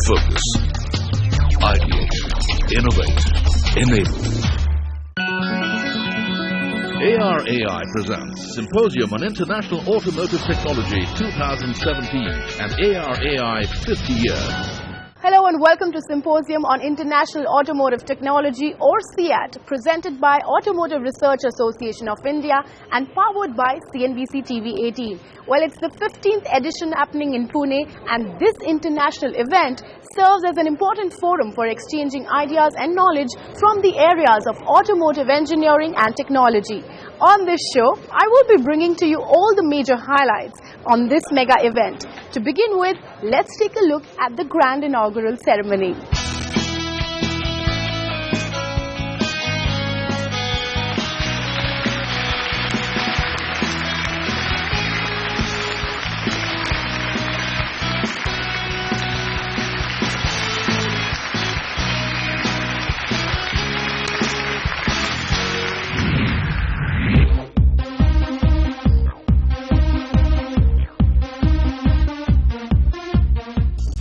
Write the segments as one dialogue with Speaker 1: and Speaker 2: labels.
Speaker 1: Focus. Ideate. Innovate. Enable. ARAI presents Symposium on International Automotive Technology 2017 and ARAI 50 Years.
Speaker 2: Hello and welcome to Symposium on International Automotive Technology or SIAT, presented by Automotive Research Association of India and powered by CNBC TV 18. Well, it's the 15th edition happening in Pune, and this international event serves as an important forum for exchanging ideas and knowledge from the areas of automotive engineering and technology. On this show, I will be bringing to you all the major highlights on this mega event. To begin with, let's take a look at the grand inaugural ceremony.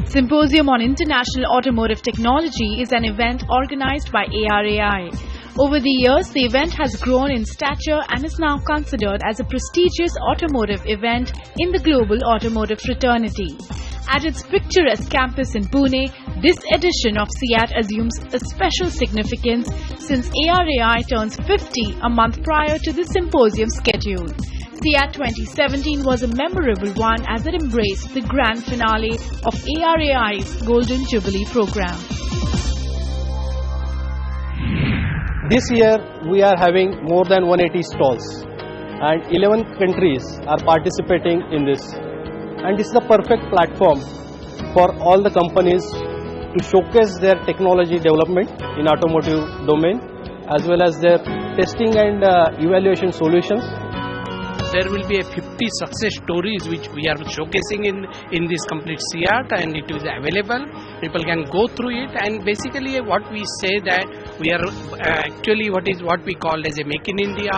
Speaker 2: Symposium on International Automotive Technology is an event organized by ARAI. Over the years, the event has grown in stature and is now considered as a prestigious automotive event in the global automotive fraternity. At its picturesque campus in Pune, this edition of SIAT assumes a special significance since ARAI turns 50 a month prior to the symposium schedule. SIAT 2017 was a memorable one as it embraced the grand finale of ARAI's Golden Jubilee program.
Speaker 3: This year we are having more than 180 stalls and 11 countries are participating in this. And this is the perfect platform for all the companies to showcase their technology development in automotive domain as well as their testing and evaluation solutions.
Speaker 4: There will be a 50 success stories which we are showcasing in this complete SIAT, and it is available. People can go through it, and basically what we say that we are actually what we call as a Make in India,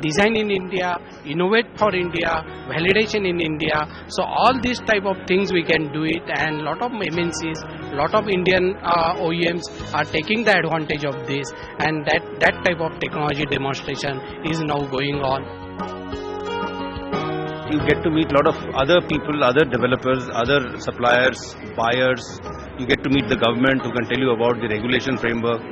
Speaker 4: Design in India, Innovate for India, Validation in India. So all these type of things we can do it, and lot of MNCs, lot of Indian OEMs are taking the advantage of this, and that type of technology demonstration is now going on.
Speaker 5: You get to meet a lot of other people, other developers, other suppliers, buyers. You get to meet the government who can tell you about the regulation framework.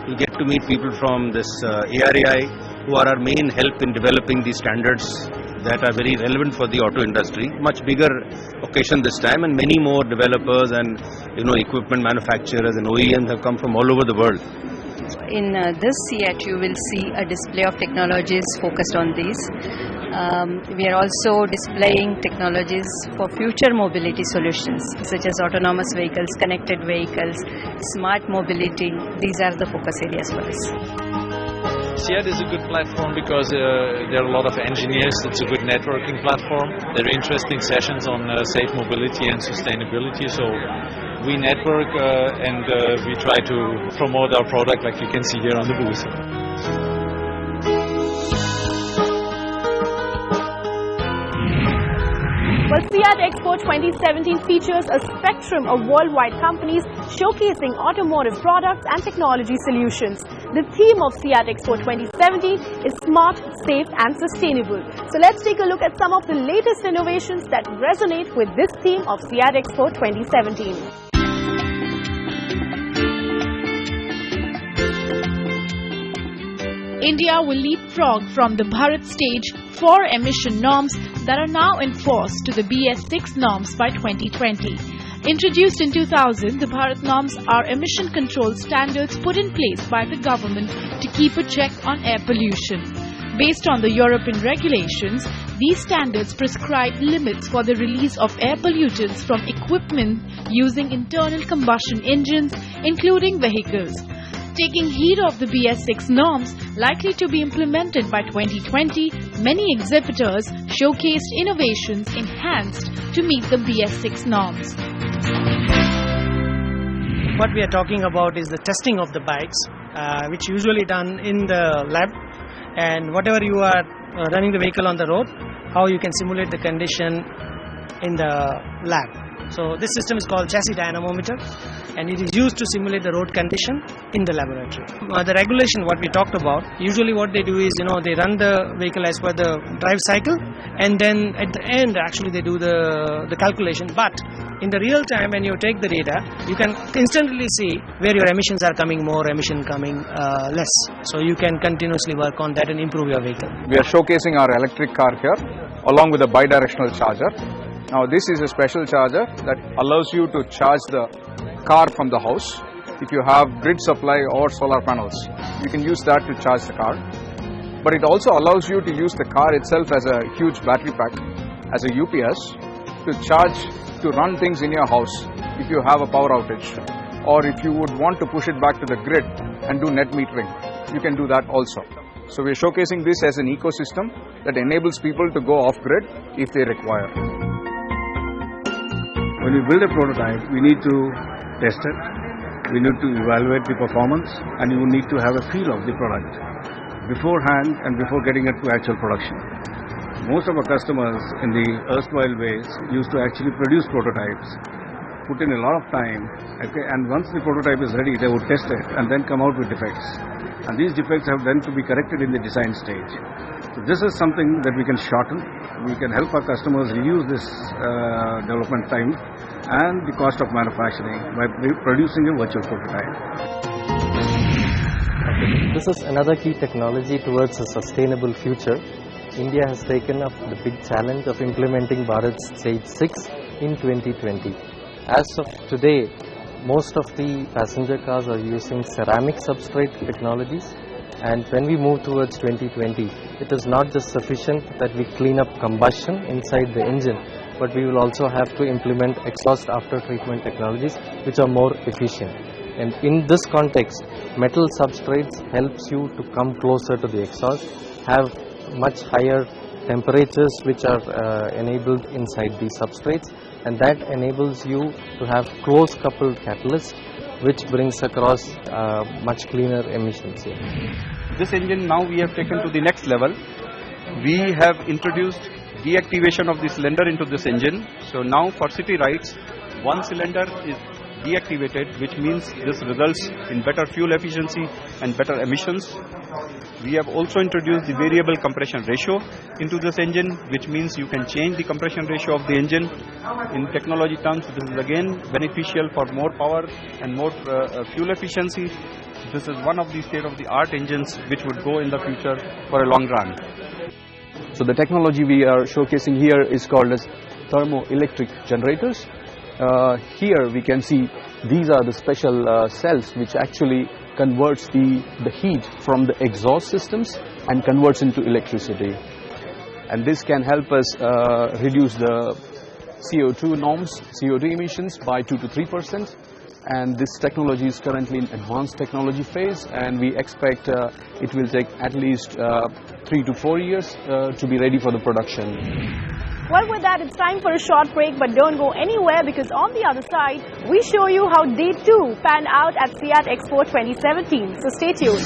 Speaker 5: You get to meet people from this ARAI who are our main help in developing these standards that are very relevant for the auto industry. Much bigger occasion this time, and many more developers and equipment manufacturers and OEMs have come from all over the world.
Speaker 6: In this SIAT, you will see a display of technologies focused on these. We are also displaying technologies for future mobility solutions such as autonomous vehicles, connected vehicles, smart mobility. These are the focus areas for us.
Speaker 7: SIAT is a good platform because there are a lot of engineers. It's a good networking platform. There are interesting sessions on safe mobility and sustainability. So we network and we try to promote our product like you can see here on the booth.
Speaker 2: Well, SIAT Expo 2017 features a spectrum of worldwide companies showcasing automotive products and technology solutions. The theme of SIAT Expo 2017 is smart, safe and sustainable. So let's take a look at some of the latest innovations that resonate with this theme of SIAT Expo 2017. India will leapfrog from the Bharat stage 4 emission norms that are now enforced to the BS6 norms by 2020. Introduced in 2000, the Bharat norms are emission control standards put in place by the government to keep a check on air pollution. Based on the European regulations, these standards prescribe limits for the release of air pollutants from equipment using internal combustion engines, including vehicles. Taking heed of the BS6 norms likely to be implemented by 2020, many exhibitors showcased innovations enhanced to meet the BS6 norms.
Speaker 8: What we are talking about is the testing of the bikes, which usually done in the lab, and whatever you are running the vehicle on the road, how you can simulate the condition in the lab. So this system is called chassis dynamometer, and it is used to simulate the road condition in the laboratory. The regulation what we talked about, usually what they do is, they run the vehicle as per the drive cycle, and then at the end actually they do the calculation. But in the real time, when you take the data, you can instantly see where your emissions are coming more, emission coming less. So you can continuously work on that and improve your vehicle.
Speaker 9: We are showcasing our electric car here along with a bidirectional charger. Now this is a special charger that allows you to charge the car from the house. If you have grid supply or solar panels, you can use that to charge the car. But it also allows you to use the car itself as a huge battery pack, as a UPS, to charge, to run things in your house if you have a power outage. Or if you would want to push it back to the grid and do net metering, you can do that also. So we are showcasing this as an ecosystem that enables people to go off-grid if they require.
Speaker 5: When we build a prototype, we need to test it, we need to evaluate the performance, and you need to have a feel of the product beforehand and before getting it to actual production. Most of our customers in the erstwhile ways used to actually produce prototypes, put in a lot of time, okay, and once the prototype is ready, they would test it and then come out with defects. And these defects have then to be corrected in the design stage. So this is something that we can shorten. We can help our customers reduce this development time and the cost of manufacturing by producing a virtual prototype.
Speaker 3: This is another key technology towards a sustainable future. India has taken up the big challenge of implementing Bharat Stage 6 in 2020. As of today, most of the passenger cars are using ceramic substrate technologies, and when we move towards 2020, it is not just sufficient that we clean up combustion inside the engine, but we will also have to implement exhaust after treatment technologies which are more efficient. And in this context, metal substrates helps you to come closer to the exhaust, have much higher temperatures which are enabled inside these substrates, and that enables you to have close coupled catalyst, which brings across much cleaner emissions here.
Speaker 10: This engine now we have taken to the next level. We have introduced deactivation of the cylinder into this engine. So now for city rides, one cylinder is deactivated, which means this results in better fuel efficiency and better emissions. We have also introduced the variable compression ratio into this engine, which means you can change the compression ratio of the engine. In technology terms, this is again beneficial for more power and more fuel efficiency. This is one of the state-of-the-art engines which would go in the future for a long run.
Speaker 11: So the technology we are showcasing here is called as Thermo electric generators. Here we can see these are the special cells which actually converts the heat from the exhaust systems and converts into electricity. And this can help us reduce the CO2 norms, CO2 emissions by 2 to 3%. And this technology is currently in advanced technology phase, and we expect it will take at least 3 to 4 years to be ready for the production.
Speaker 2: Well, with that, it's time for a short break, but don't go anywhere, because on the other side, we show you how Day 2 panned out at SIAT Expo 2017. So stay tuned.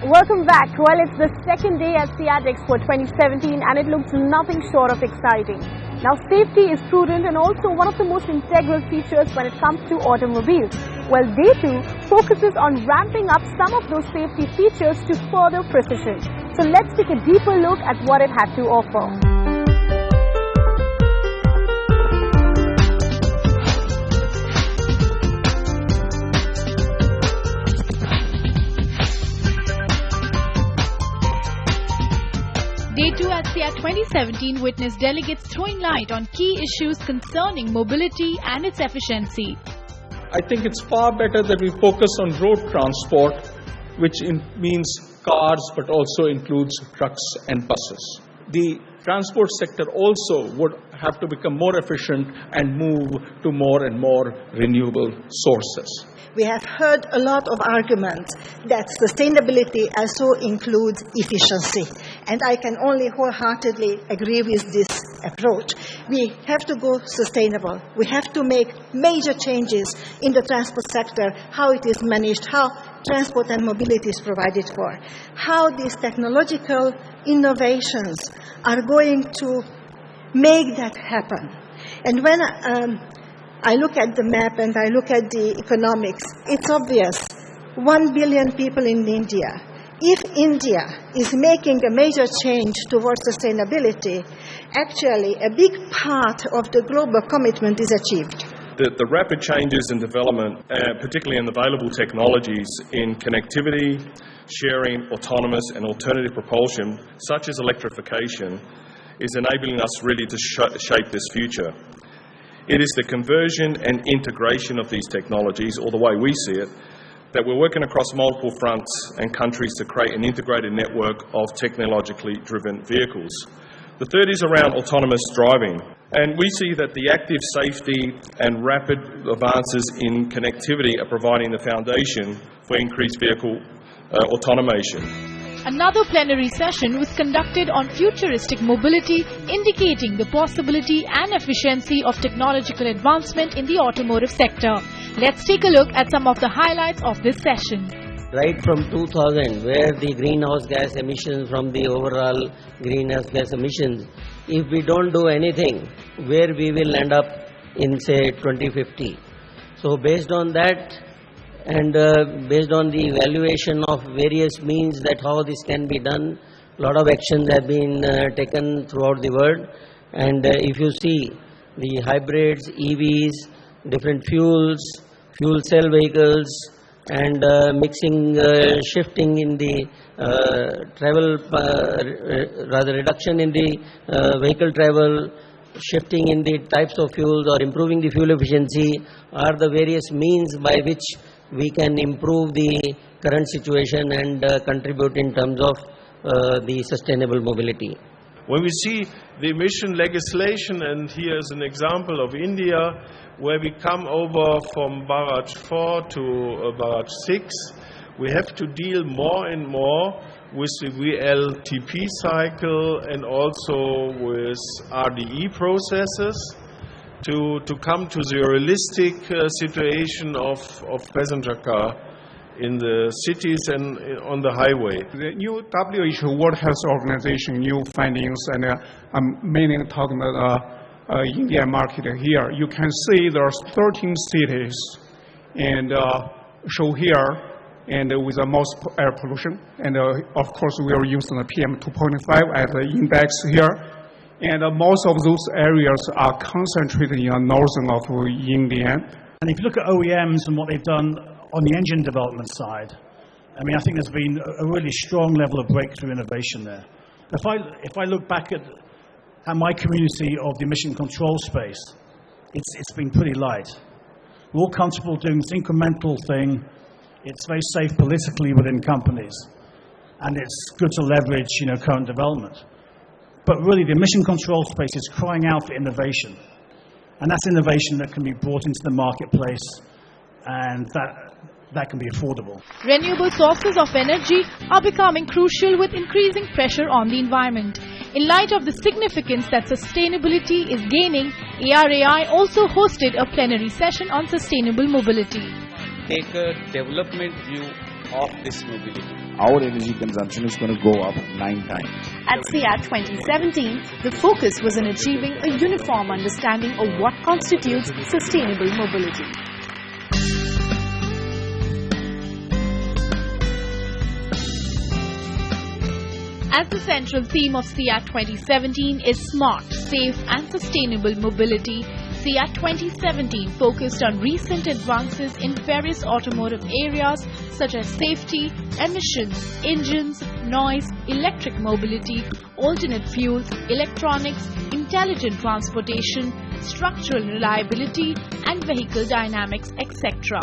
Speaker 2: Welcome back. Well, it's the second day at SIAT Expo 2017, and it looks nothing short of exciting. Now, safety is prudent and also one of the most integral features when it comes to automobiles. Well, Day 2 focuses on ramping up some of those safety features to further precision. So let's take a deeper look at what it had to offer. Day 2 at SIAT 2017 witnessed delegates throwing light on key issues concerning mobility and its efficiency.
Speaker 12: I think it's far better that we focus on road transport, which means cars but also includes trucks and buses. The transport sector also would have to become more efficient and move to more and more renewable sources.
Speaker 13: We have heard a lot of arguments that sustainability also includes efficiency, and I can only wholeheartedly agree with this approach. We have to go sustainable. We have to make major changes in the transport sector, how it is managed, how transport and mobility is provided for, how these technological innovations are going to make that happen. And when I look at the map and I look at the economics, it's obvious. 1 billion people in India. If India is making a major change towards sustainability, actually a big part of the global commitment is achieved.
Speaker 14: The rapid changes in development, particularly in available technologies in connectivity, sharing, autonomous and alternative propulsion, such as electrification, is enabling us really to shape this future. It is the conversion and integration of these technologies, or the way we see it, that we're working across multiple fronts and countries to create an integrated network of technologically driven vehicles. The third is around autonomous driving. And we see that the active safety and rapid advances in connectivity are providing the foundation for increased vehicle automation.
Speaker 2: Another plenary session was conducted on futuristic mobility, indicating the possibility and efficiency of technological advancement in the automotive sector. Let's take a look at some of the highlights of this session.
Speaker 15: Right from 2000, where the greenhouse gas emissions from the overall greenhouse gas emissions, if we don't do anything, where we will end up in, say, 2050. So based on that, and based on the evaluation of various means that how this can be done, a lot of actions have been taken throughout the world. And if you see the hybrids, EVs, different fuels, fuel cell vehicles, and mixing, shifting in the travel, rather reduction in the vehicle travel, shifting in the types of fuels or improving the fuel efficiency are the various means by which we can improve the current situation and contribute in terms of the sustainable mobility.
Speaker 16: When we see the emission legislation, and here is an example of India, where we come over from Barrage 4 to Barrage 6, we have to deal more and more with the VLTP cycle and also with RDE processes to come to the realistic situation of passenger car in the cities and on the highway.
Speaker 17: The new WHO World Health Organization new findings, and I'm mainly talking about India market here. You can see there's 13 cities and show here, and with the most air pollution, and of course we are using the PM 2.5 as the index here, and most of those areas are concentrated in the northern of India.
Speaker 18: And if you look at OEMs and what they've done on the engine development side, I mean, I think there's been a really strong level of breakthrough innovation there. If I look back at my community of the emission control space, it's been pretty light. We're all comfortable doing this incremental thing. It's very safe politically within companies, and it's good to leverage, current development. But really, the emission control space is crying out for innovation, and that's innovation that can be brought into the marketplace, and that can be affordable.
Speaker 2: Renewable sources of energy are becoming crucial with increasing pressure on the environment. In light of the significance that sustainability is gaining, ARAI also hosted a plenary session on sustainable mobility.
Speaker 19: Take a development view of this mobility.
Speaker 20: Our energy consumption is going to go up 9 times.
Speaker 2: At SIAT 2017, the focus was on achieving a uniform understanding of what constitutes sustainable mobility. As the central theme of SIAT 2017 is smart, safe and sustainable mobility, SIAT 2017 focused on recent advances in various automotive areas such as safety, emissions, engines, noise, electric mobility, alternate fuels, electronics, intelligent transportation, structural reliability and vehicle dynamics, etc.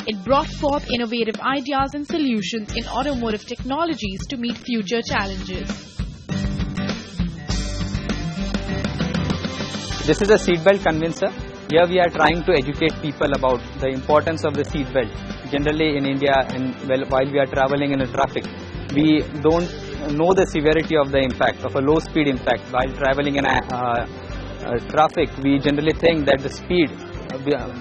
Speaker 2: It brought forth innovative ideas and solutions in automotive technologies to meet future challenges.
Speaker 21: This is a seatbelt convincer. Here we are trying to educate people about the importance of the seatbelt. Generally in India, and while we are traveling in the traffic, we don't know the severity of the impact, of a low speed impact. While traveling in traffic, we generally think that the speed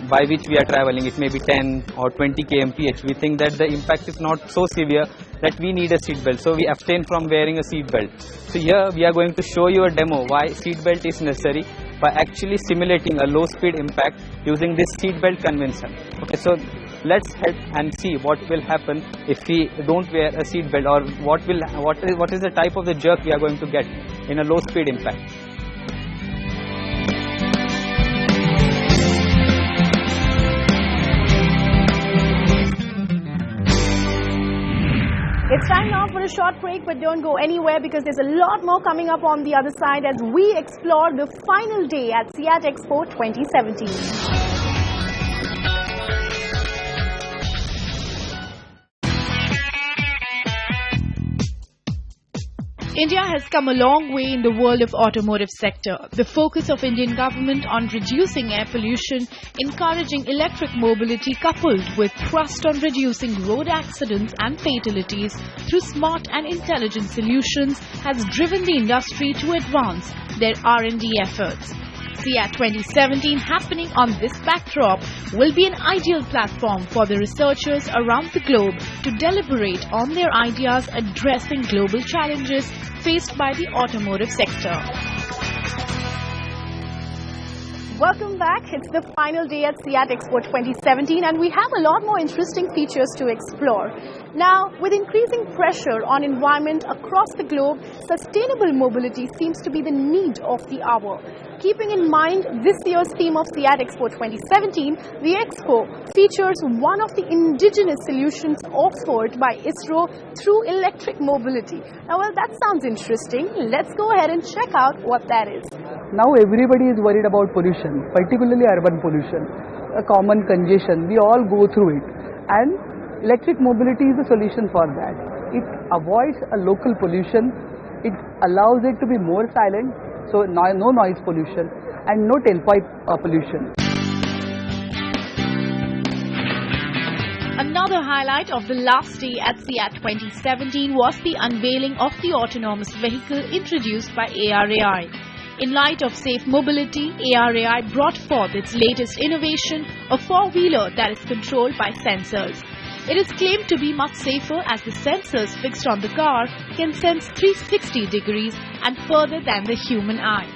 Speaker 21: by which we are traveling, it may be 10 or 20 kmph. We think that the impact is not so severe that we need a seat belt, so we abstain from wearing a seat belt. So here we are going to show you a demo why seat belt is necessary by actually simulating a low speed impact using this seat belt convention. Okay, so let's head and see what will happen if we don't wear a seat belt, or what is the type of the jerk we are going to get in a low speed impact.
Speaker 2: It's time now for a short break, but don't go anywhere because there's a lot more coming up on the other side as we explore the final day at SIAT Expo 2017. India has come a long way in the world of automotive sector. The focus of Indian government on reducing air pollution, encouraging electric mobility coupled with thrust on reducing road accidents and fatalities through smart and intelligent solutions has driven the industry to advance their R&D efforts. SIAT 2017 happening on this backdrop will be an ideal platform for the researchers around the globe to deliberate on their ideas addressing global challenges faced by the automotive sector. Welcome back. It's the final day at SIAT Expo 2017 and we have a lot more interesting features to explore. Now, with increasing pressure on environment across the globe, sustainable mobility seems to be the need of the hour. Keeping in mind this year's theme of SIAT Expo 2017, the Expo features one of the indigenous solutions offered by ISRO through electric mobility. Now, well, that sounds interesting. Let's go ahead and check out what that is.
Speaker 1: Now everybody is worried about pollution, particularly urban pollution, a common congestion. We all go through it, and electric mobility is the solution for that. It avoids a local pollution, it allows it to be more silent, so no noise pollution and no tailpipe pollution.
Speaker 2: Another highlight of the last day at SIAT 2017 was the unveiling of the autonomous vehicle introduced by ARAI. In light of safe mobility, ARAI brought forth its latest innovation, a four-wheeler that is controlled by sensors. It is claimed to be much safer as the sensors fixed on the car can sense 360 degrees and further than the human eye.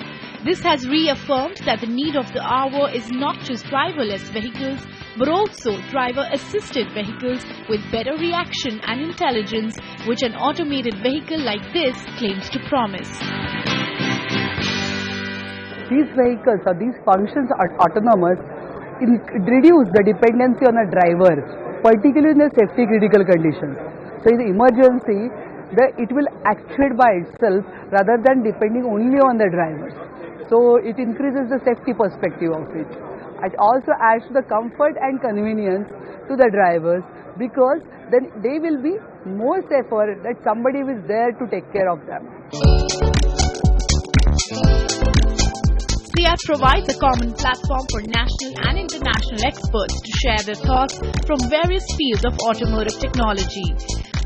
Speaker 2: This has reaffirmed that the need of the hour is not just driverless vehicles, but also driver-assisted vehicles with better reaction and intelligence, which an automated vehicle like this claims to promise.
Speaker 1: These vehicles or these functions are autonomous, reduce the dependency on a driver, particularly in the safety critical conditions. So in the emergency, it will actuate by itself rather than depending only on the driver. So it increases the safety perspective of it. It also adds to the comfort and convenience to the drivers, because then they will be more safer that somebody is there to take care of them.
Speaker 2: SIAT provides a common platform for national and international experts to share their thoughts from various fields of automotive technology.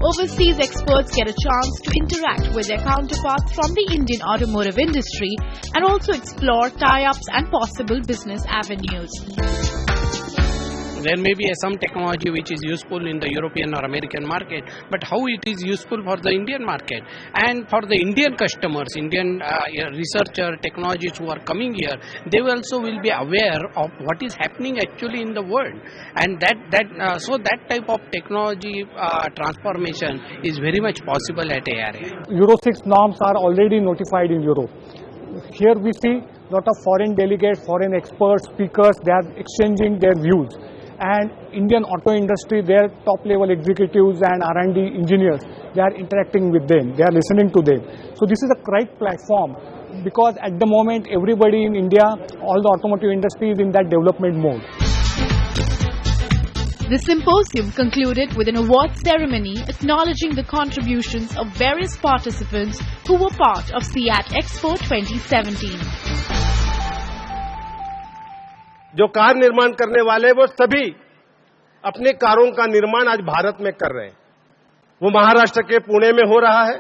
Speaker 2: Overseas experts get a chance to interact with their counterparts from the Indian automotive industry and also explore tie-ups and possible business avenues.
Speaker 4: There may be some technology which is useful in the European or American market, but how it is useful for the Indian market and for the Indian customers, Indian researcher, technologists who are coming here, they also will be aware of what is happening actually in the world, and so that type of technology transformation is very much possible at ARAI.
Speaker 22: Euro 6 norms are already notified in Europe. Here we see a lot of foreign delegates, foreign experts, speakers, they are exchanging their views. And Indian auto industry, their top level executives and R&D engineers, they are interacting with them, they are listening to them. So this is a right platform, because at the moment everybody in India, all the automotive industry is in that development mode.
Speaker 2: The symposium concluded with an award ceremony acknowledging the contributions of various participants who were part of SIAT Expo 2017.
Speaker 23: जो car निर्माण करने वाले वो सभी अपने कारों का निर्माण आज भारत में कर रहे हैं। वो महाराष्ट्र के पुणे में हो रहा है,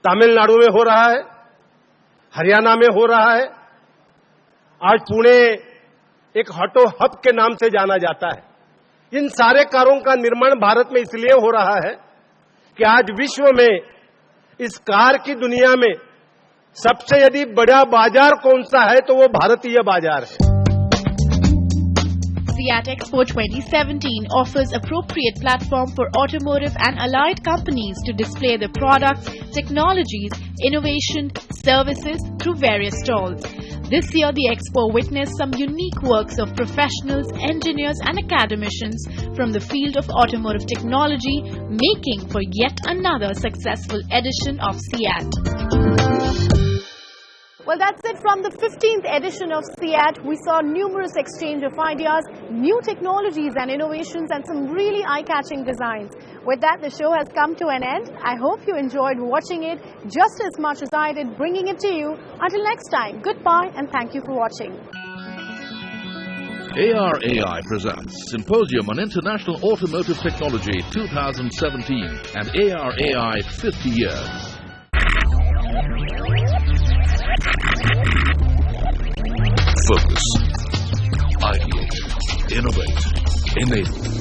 Speaker 23: तमिलनाडु में हो रहा है, हरियाणा में हो रहा है। आज पुणे एक ऑटो हब के नाम से जाना जाता है। इन सारे कारों का निर्माण भारत में इसलिए हो रहा है कि आज विश्व में इस कार की दुनिया में सबसे यदि बड़ा बाजार कौन सा है तो वो भारतीय बाजार है।
Speaker 2: SIAT Expo 2017 offers appropriate platform for automotive and allied companies to display their products, technologies, innovation, services through various stalls. This year, the Expo witnessed some unique works of professionals, engineers and academicians from the field of automotive technology, making for yet another successful edition of SIAT.
Speaker 6: Well, that's it from the 15th edition of SIAT. We saw numerous exchange of ideas, new technologies and innovations, and some really eye-catching designs. With that, the show has come to an end. I hope you enjoyed watching it just as much as I did bringing it to you. Until next time, goodbye and thank you for watching.
Speaker 7: ARAI presents Symposium on International Automotive Technology 2017 and ARAI 50 years. Focus, ideate, innovate, enable.